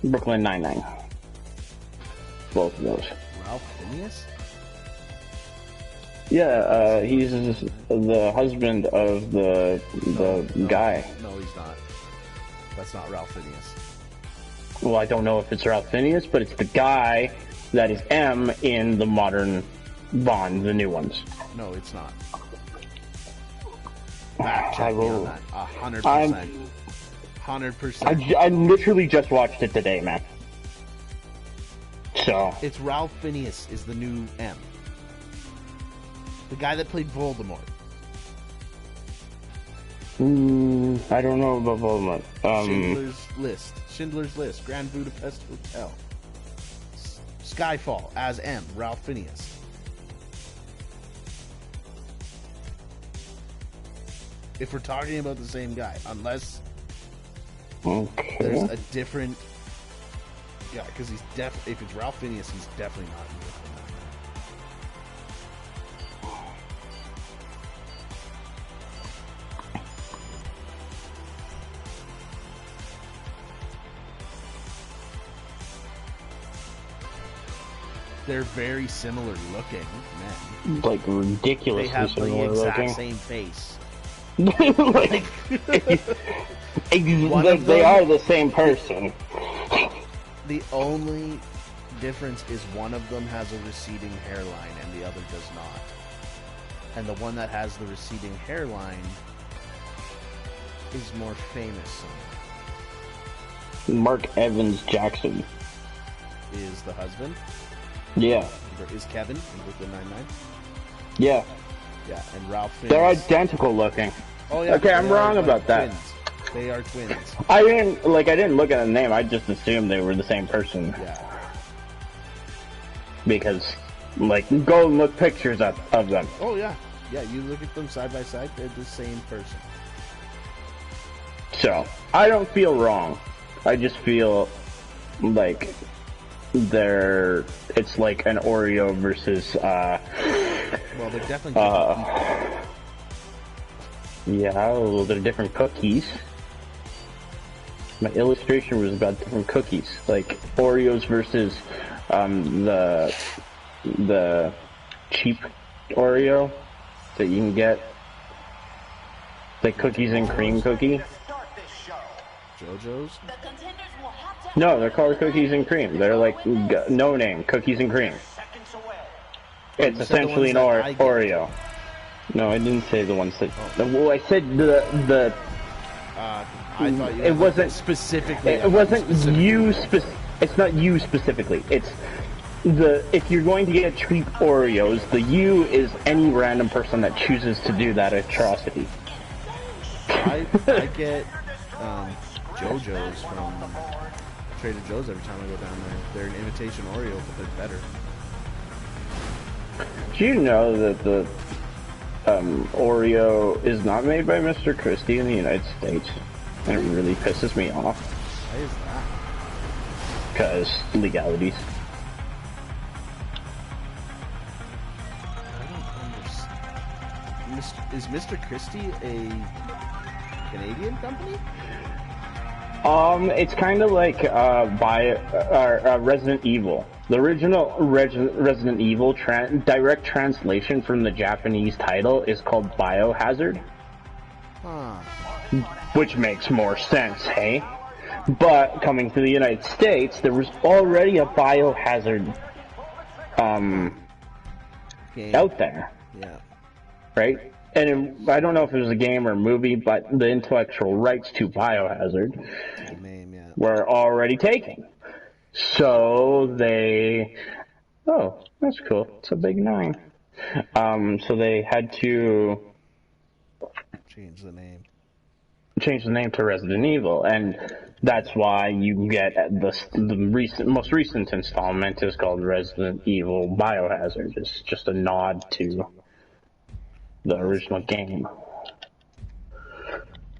Brooklyn Nine-Nine. Both of those. Ralph Fiennes? Yeah, he's the husband of the guy. No, he's not. That's not Ralph Fiennes. Well, I don't know if it's Ralph Fiennes, but it's the guy that is M in the modern Bond, the new ones. No, it's not. Fact check me on that. 100%. 100%. I literally just watched it today, man. So It's Ralph Fiennes is the new M. The guy that played Voldemort. I don't know about Voldemort. Schindler's List, Grand Budapest Hotel. Skyfall as M, Ralph Fiennes. If we're talking about the same guy, unless okay. there's a different guy, because he's if it's Ralph Fiennes, he's definitely not in Brooklyn Nine-Nine. They're very similar looking men. Like ridiculously They have the similar exact looking. same face. Like, they are the same person. The only difference is one of them has a receding hairline and the other does not. And the one that has the receding hairline is more famous. Mark Evans Jackson Is the husband? Yeah. Is Kevin in Brooklyn Nine-Nine? Yeah. Yeah, and Ralph Fiennes. They're identical looking. Oh yeah. Okay, I'm wrong about that. Twins. They are twins. I didn't look at the name. I just assumed they were the same person. Yeah. Because, like, go and look pictures of them. Oh yeah. Yeah, you look at them side by side, they're the same person. So, I don't feel wrong. I just feel like it's like an Oreo versus, well, they're definitely different people. Yeah, well, they're different cookies. My illustration was about different cookies, like Oreos versus the cheap Oreo that you can get, the cookies and cream cookie. JoJo's? No, they're called cookies and cream. They're like no name cookies and cream. It's essentially an Oreo. No, I didn't say the ones that. Well, I said the. I thought you. It wasn't specifically. It wasn't you. It's not you specifically. It's the. If you're going to get cheap Oreos, the you is any random person that chooses to do that atrocity. I get JoJo's from Trader Joe's every time I go down there. They're an imitation Oreo, but they're better. Do you know that the Oreo is not made by Mr. Christie in the United States? And it really pisses me off. Why is that? Because legalities. I don't understand. Is Mr. Christie a Canadian company? It's kind of like Resident Evil. The original Resident Evil direct translation from the Japanese title is called Biohazard. Huh. Which makes more sense, hey? But coming to the United States, there was already a Biohazard out there. Yeah. Right? And I don't know if it was a game or a movie, but the intellectual rights to Biohazard were already taken. So they... Oh, that's cool. It's a big 9. So they had to... Change the name to Resident Evil, and that's why you get the most recent installment is called Resident Evil Biohazard. It's just a nod to the original game.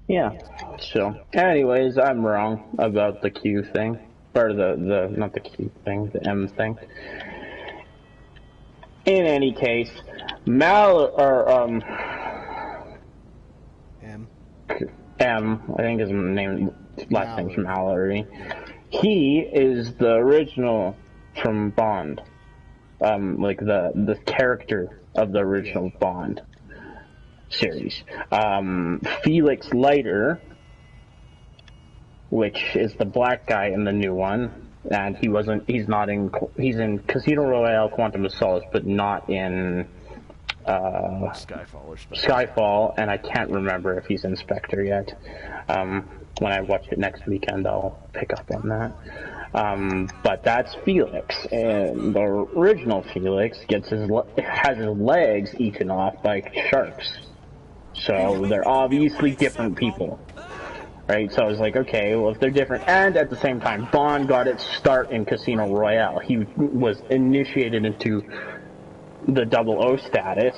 Yeah. So, anyways, I'm wrong about the Q thing, or the not the Q thing, the M thing. In any case, Mal or M, I think his last name's Mallory. He is the original from Bond, like the character of the original Bond series. Felix Leiter, which is the black guy in the new one, and he's in Casino Royale, Quantum of Solace, but not in Skyfall, and I can't remember if he's in Spectre yet. When I watch it next weekend, I'll pick up on that. But that's Felix, and the original Felix has his legs eaten off by sharks. So they're obviously different people. Right, so I was like, okay, well, if they're different, and at the same time, Bond got its start in Casino Royale. He was initiated into the 00 status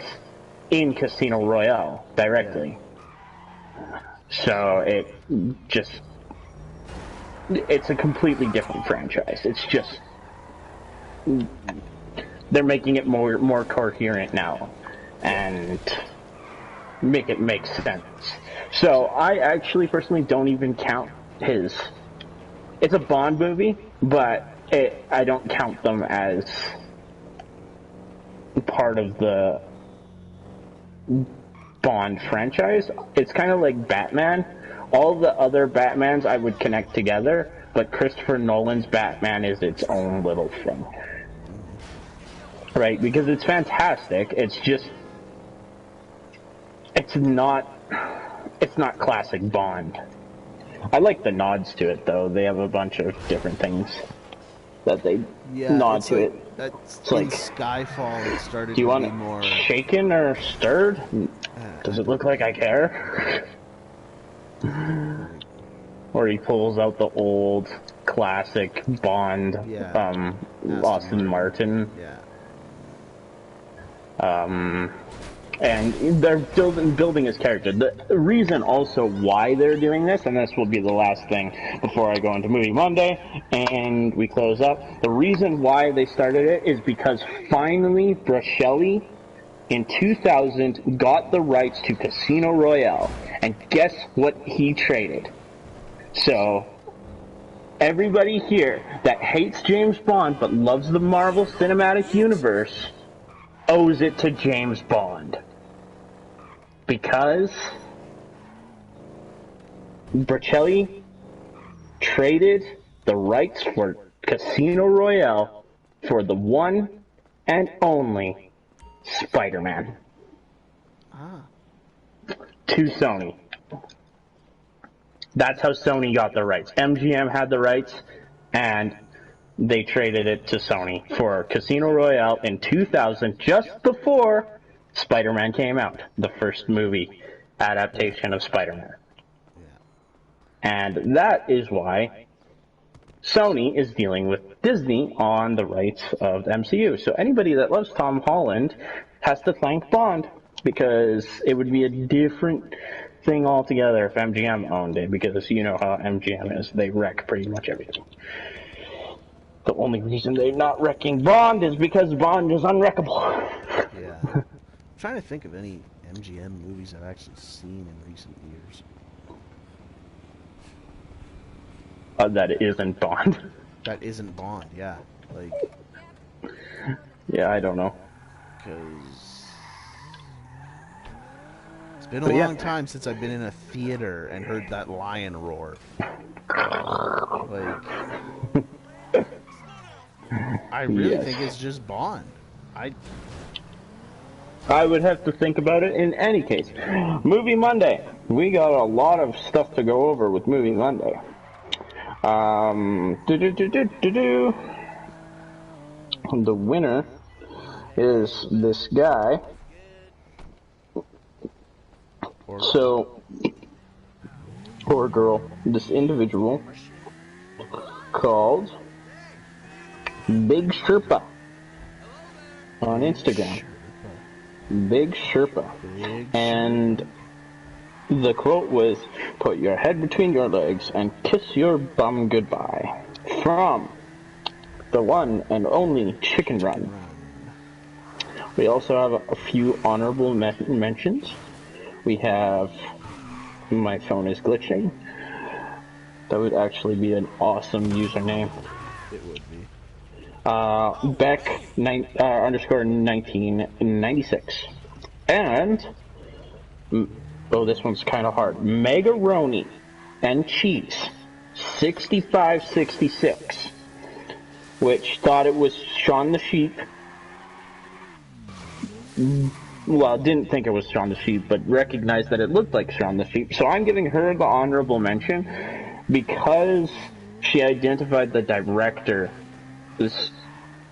in Casino Royale directly. So it's a completely different franchise. It's just, they're making it more coherent now, and make it make sense. So I actually personally don't even count it's a Bond movie, but I don't count them as part of the Bond franchise. It's kind of like Batman. All the other Batmans I would connect together, but Christopher Nolan's Batman is its own little thing. Right? Because it's fantastic. It's just, it's not classic Bond. I like the nods to it, though. They have a bunch of different things that they nod to it. It's like Skyfall. It started. Do you want to be more shaken or stirred? Does it look like I care? Or he pulls out the old classic Bond, Aston Martin. And they're building his character. The reason also why they're doing this, and this will be the last thing before I go into Movie Monday and we close up, the reason why they started it is because finally Brachelli in 2000 got the rights to Casino Royale, and guess what he traded? So everybody here that hates James Bond but loves the Marvel Cinematic Universe owes it to James Bond. Because Brachelli traded the rights for Casino Royale for the one and only Spider-Man. To Sony. That's how Sony got the rights. MGM had the rights, and they traded it to Sony for Casino Royale in 2000, just before Spider-Man came out, the first movie adaptation of Spider-Man. And that is why Sony is dealing with Disney on the rights of the MCU. So anybody that loves Tom Holland has to thank Bond, because it would be a different thing altogether if MGM owned it, because you know how MGM is. They wreck pretty much everything. The only reason they're not wrecking Bond is because Bond is unwreckable. I'm trying to think of any MGM movies I've actually seen in recent years. That isn't Bond. That isn't Bond, yeah. Like, yeah, I don't know. Because it's been a long time since I've been in a theater and heard that lion roar. Like, I really think it's just Bond. I would have to think about it in any case. Movie Monday. We got a lot of stuff to go over with Movie Monday. The winner is this guy. Or girl. This individual called Big Sherpa on Instagram. Big Sherpa. And the quote was, "Put your head between your legs and kiss your bum goodbye." From the one and only Chicken Run. We also have a few honorable mentions. We have... My phone is glitching. That would actually be an awesome username. It would be. Beck underscore 1996. And, oh, this one's kind of hard. Megaroni and Cheese 6566, which thought it was Shaun the Sheep. Well, didn't think it was Shaun the Sheep, but recognized that it looked like Shaun the Sheep. So I'm giving her the honorable mention because she identified the director, this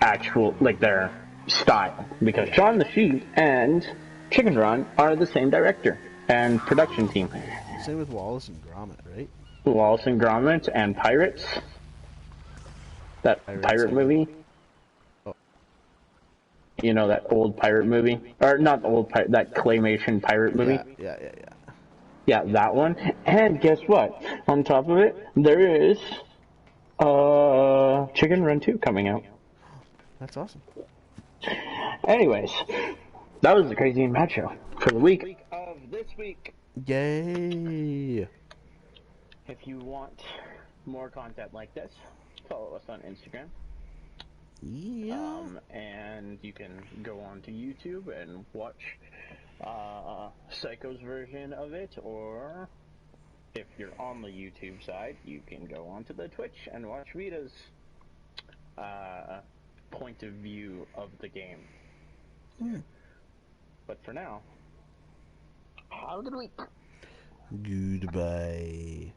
actual, like, their style. Because Shaun the Sheep and Chicken Run are the same director and production team. Same with Wallace and Gromit, right? Wallace and Gromit and Pirates. That pirate movie. Oh. You know, that old pirate movie? Or not the old pirate, that claymation pirate movie? Yeah. Yeah, that one. And guess what? On top of it, there is Chicken Run 2 coming out. That's awesome. Anyways, that was the Crazy and Mad Show for the week of this week. Yay! If you want more content like this, follow us on Instagram. Yeah. And you can go on to YouTube and watch Psycho's version of it, or if you're on the YouTube side, you can go onto the Twitch and watch Vita's point of view of the game. But for now, have a good week. Goodbye.